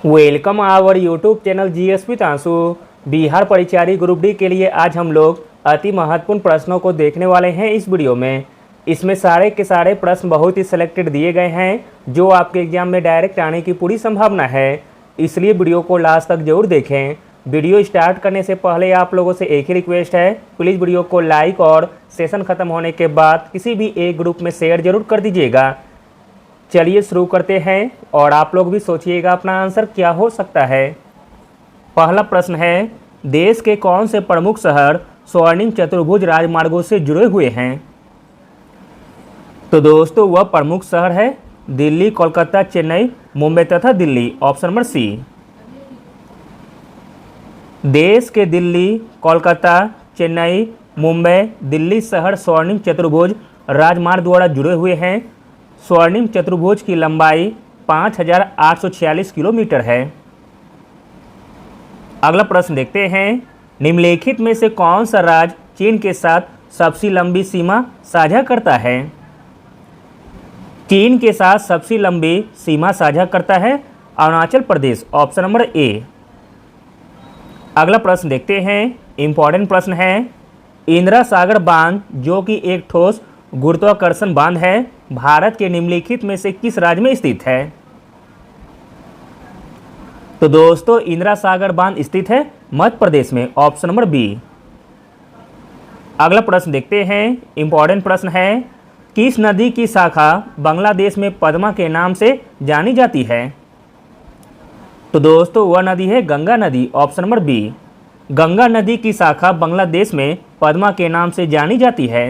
Welcome our YouTube channel GS with Aansu. Bihar परिचारी group D के लिए आज हम लोग अति महत्वपूर्ण प्रश्नों को देखने वाले हैं इस वीडियो में। इसमें सारे के सारे प्रश्न बहुत ही सिलेक्टेड दिए गए हैं जो आपके एग्जाम में डायरेक्ट आने की पूरी संभावना है, इसलिए वीडियो को लास्ट तक जरूर देखें। वीडियो स्टार्ट करने से पहले आप लोगों से एक ही रिक्वेस्ट है, प्लीज़ वीडियो को लाइक और सेशन ख़त्म होने के बाद किसी भी एक ग्रुप में शेयर जरूर कर दीजिएगा। चलिए शुरू करते हैं और आप लोग भी सोचिएगा अपना आंसर क्या हो सकता है। पहला प्रश्न है, देश के कौन से प्रमुख शहर स्वर्णिम चतुर्भुज राजमार्गों से जुड़े हुए हैं? तो दोस्तों वह प्रमुख शहर है दिल्ली, कोलकाता, चेन्नई, मुंबई तथा दिल्ली। ऑप्शन नंबर सी। देश के दिल्ली, कोलकाता, चेन्नई, मुंबई, दिल्ली शहर स्वर्णिम चतुर्भुज राजमार्ग द्वारा जुड़े हुए हैं। स्वर्णिम चतुर्भुज की लंबाई 5846 किलोमीटर है। अगला प्रश्न देखते हैं, निम्नलिखित में से कौन सा राज्य चीन के साथ सबसे लंबी सीमा साझा करता है? चीन के साथ सबसे लंबी सीमा साझा करता है Arunachal Pradesh. Option number A. अगला प्रश्न देखते हैं, इंपॉर्टेंट प्रश्न है, इंदिरा सागर बांध जो कि एक ठोस गुरुत्वाकर्षण बांध है भारत के निम्नलिखित में से किस राज्य में स्थित है? तो दोस्तों इंदिरा सागर बांध स्थित है मध्य प्रदेश में। Option number B. अगला प्रश्न देखते हैं, इंपॉर्टेंट प्रश्न है, किस नदी की शाखा बांग्लादेश में पद्मा के नाम से जानी जाती है? तो दोस्तों वह नदी है गंगा नदी। Option number B. गंगा नदी की शाखा बांग्लादेश में पद्मा के नाम से जानी जाती है।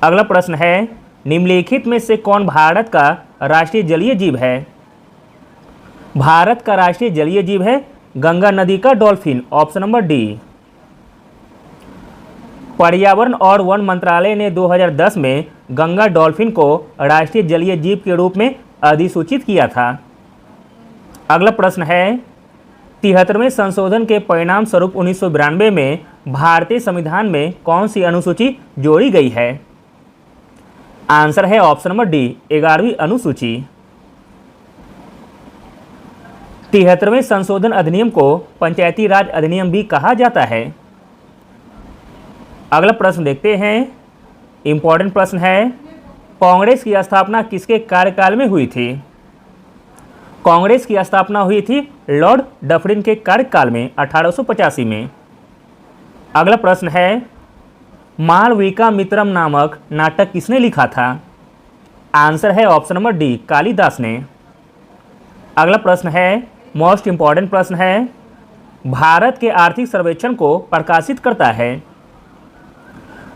अगला प्रश्न है, निम्नलिखित में से कौन भारत का राष्ट्रीय जलीय जीव है? भारत का राष्ट्रीय जलीय जीव है गंगा नदी का डॉल्फिन। Option number D. पर्यावरण और वन मंत्रालय ने 2010 में गंगा डॉल्फिन को राष्ट्रीय जलीय जीव के रूप में अधिसूचित किया था। अगला प्रश्न है, 73वें संशोधन के परिणाम स्वरूप 1992 में भारतीय संविधान में कौन सी अनुसूची जोड़ी गई है? आंसर है ऑप्शन नंबर डी, 11वीं अनुसूची। 73वें संशोधन अधिनियम को पंचायती राज अधिनियम भी कहा जाता है। अगला प्रश्न देखते हैं, इंपॉर्टेंट प्रश्न है, कांग्रेस की स्थापना किसके कार्यकाल में हुई थी? कांग्रेस की स्थापना हुई थी लॉर्ड डफरिन के कार्यकाल में 1885 में। अगला प्रश्न है, मालविका मित्रम नामक नाटक किसने लिखा था? आंसर है ऑप्शन नंबर डी, कालिदास ने। अगला प्रश्न है, मोस्ट इंपॉर्टेंट प्रश्न है, भारत के आर्थिक सर्वेक्षण को प्रकाशित करता है?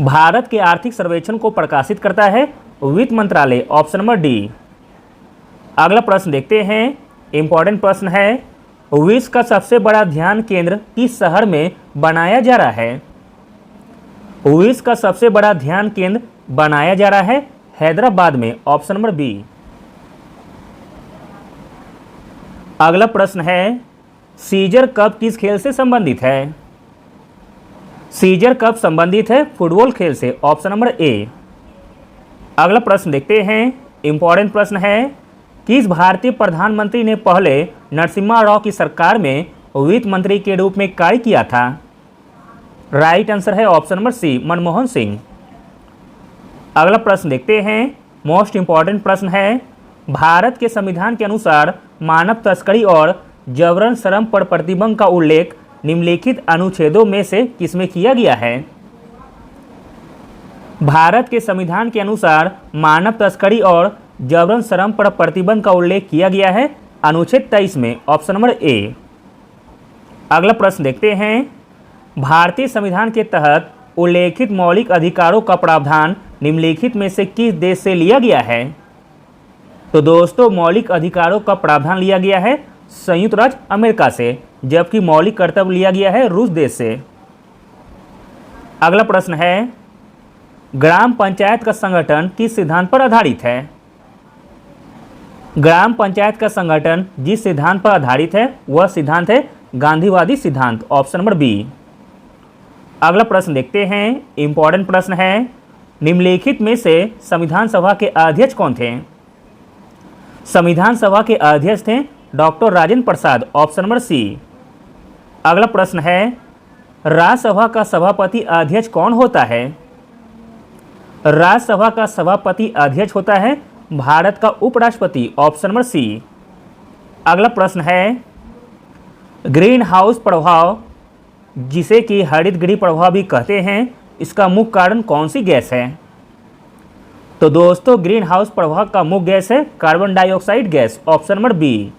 भारत के आर्थिक सर्वेक्षण को प्रकाशित करता है वित्त मंत्रालय। Option number D. अगला प्रश्न देखते हैं, इंपॉर्टेंट प्रश्न है, विश्व का सबसे बड़ा ध्यान केंद्र किस शहर में बनाया जा रहा है? विश्व का सबसे बड़ा ध्यान केंद्र बनाया जा रहा है हैदराबाद में। Option number B. अगला प्रश्न है, सीजर कप किस खेल से संबंधित है? सीजर कप संबंधित है फुटबॉल खेल से। Option number A. अगला प्रश्न देखते हैं, इंपॉर्टेंट प्रश्न है, किस भारतीय प्रधानमंत्री ने पहले नरसिम्हा राव की सरकार में वित्त मंत्री के रूप में कार्य किया था? राइट आंसर है option number C, Manmohan Singh. अगला प्रश्न देखते हैं, मोस्ट इंपॉर्टेंट प्रश्न है, भारत के संविधान के अनुसार मानव तस्करी और जबरन श्रम पर प्रतिबंध का उल्लेख निम्नलिखित अनुच्छेदों में से किसमें किया गया है? भारत के संविधान के अनुसार मानव तस्करी और जबरन श्रम पर प्रतिबंध का उल्लेख किया गया है अनुच्छेद 23 में। Option number A. अगला प्रश्न देखते हैं, भारतीय संविधान के तहत उल्लेखित मौलिक अधिकारों का प्रावधान निम्नलिखित में से किस देश से लिया गया है? तो दोस्तों मौलिक अधिकारों का प्रावधान लिया गया है संयुक्त राज्य अमेरिका से, जबकि मौलिक कर्तव्य लिया गया है रूस देश से। अगला प्रश्न है, ग्राम पंचायत का संगठन किस सिद्धांत पर आधारित है? ग्राम पंचायत का संगठन जिस सिद्धांत पर आधारित है वह सिद्धांत है गांधीवादी सिद्धांत। Option number B. अगला प्रश्न देखते हैं, इंपॉर्टेंट प्रश्न है, निम्नलिखित में से संविधान सभा के अध्यक्ष कौन थे? संविधान सभा के अध्यक्ष थे doctor Rajendra Prasad, option number सी। अगला प्रश्न है, राज्यसभा का सभापति अध्यक्ष कौन होता है? राज्यसभा का सभापति अध्यक्ष होता है भारत का उपराष्ट्रपति, ऑप्शन नंबर सी। अगला प्रश्न है, ग्रीन हाउस प्रभाव जिसे कि हरित गृह प्रभाव भी कहते हैं, इसका मुख्य कारण कौन सी गैस है? तो दोस्तों ग्रीन हाउस प्रभाव का मुख्य गैस है carbon dioxide gas, option number B.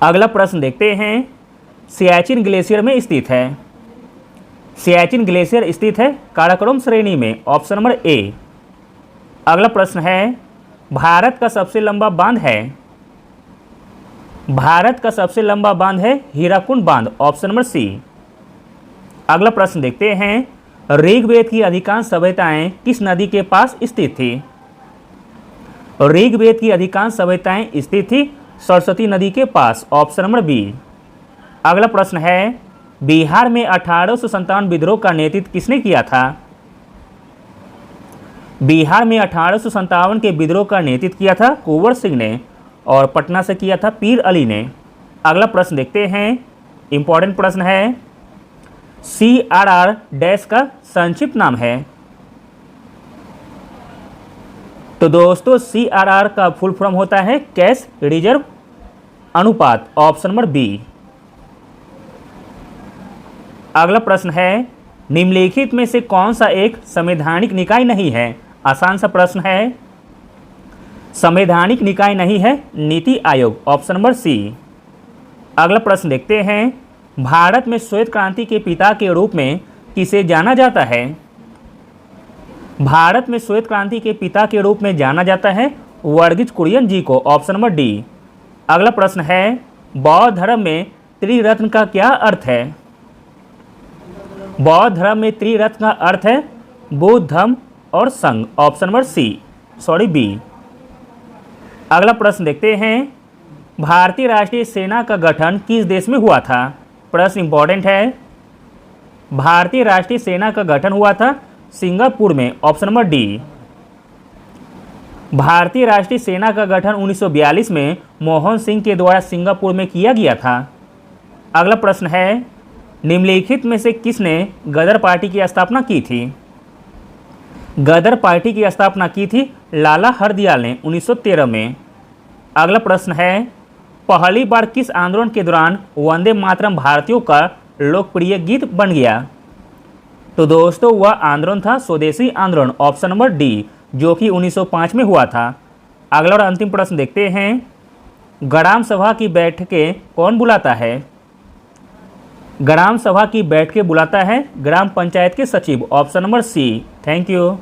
अगला प्रश्न देखते हैं, सियाचिन ग्लेशियर में स्थित है। सियाचिन ग्लेशियर स्थित है काराकोरम श्रेणी में, ऑप्शन नंबर ए। अगला प्रश्न है, भारत का सबसे लंबा बांध है। भारत का सबसे लंबा बांध है हीराकुंड बांध, ऑप्शन नंबर सी। अगला प्रश्न देखते हैं, ऋग्वेद की अधिकांश सभ्यताएं किस नदी के पास स्थित थी? ऋग्वेद की अधिकांश सभ्यताएं स्थित थी सरस्वती नदी के पास, ऑप्शन नंबर बी। अगला प्रश्न है, बिहार में 1857 विद्रोह का नेतृत्व किसने किया था? बिहार में 1857 के विद्रोह का नेतृत्व किया था कुंवर सिंह ने, और पटना से किया था पीर अली ने। अगला प्रश्न देखते हैं, इंपॉर्टेंट प्रश्न है, CRR डैश का संक्षिप्त नाम है। तो दोस्तों CRR का फुल फॉर्म होता है कैश रिजर्व अनुपात, ऑप्शन नंबर बी। अगला प्रश्न है, निम्नलिखित में से कौन सा एक संवैधानिक निकाय नहीं है? आसान सा प्रश्न है। संवैधानिक निकाय नहीं है नीति आयोग, ऑप्शन नंबर सी। अगला प्रश्न देखते हैं, भारत में श्वेत क्रांति के पिता के रूप में किसे जाना जाता है? भारत में श्वेत क्रांति के पिता के रूप में जाना जाता है वर्गीज कुरियन जी को, ऑप्शन नंबर डी। अगला प्रश्न है, बौद्ध धर्म में त्रिरत्न का क्या अर्थ है? बौद्ध धर्म में त्रिरत्न का अर्थ है बुद्ध, धम्म और संघ, ऑप्शन नंबर बी। अगला प्रश्न देखते हैं, भारतीय राष्ट्रीय सेना का गठन किस देश में हुआ था? प्रश्न इंपॉर्टेंट है। भारतीय राष्ट्रीय सेना का गठन हुआ था सिंगापुर में, ऑप्शन नंबर डी। भारतीय राष्ट्रीय सेना का गठन 1942 में मोहन सिंह के द्वारा सिंगापुर में किया गया था। अगला प्रश्न है, निम्नलिखित में से किसने गदर पार्टी की स्थापना की थी? गदर पार्टी की स्थापना की थी लाला हरदयाल ने 1913 में। अगला प्रश्न है, पहली बार किस आंदोलन के दौरान वंदे मातरम भारतीयों का लोकप्रिय गीत बन गया? तो दोस्तों वह आंदोलन था स्वदेशी आंदोलन, ऑप्शन नंबर डी, जो कि 1905 में हुआ था। अगला और अंतिम प्रश्न देखते हैं, ग्राम सभा की बैठकें कौन बुलाता है? ग्राम सभा की बैठकें बुलाता है ग्राम पंचायत के सचिव, option number C. Thank you.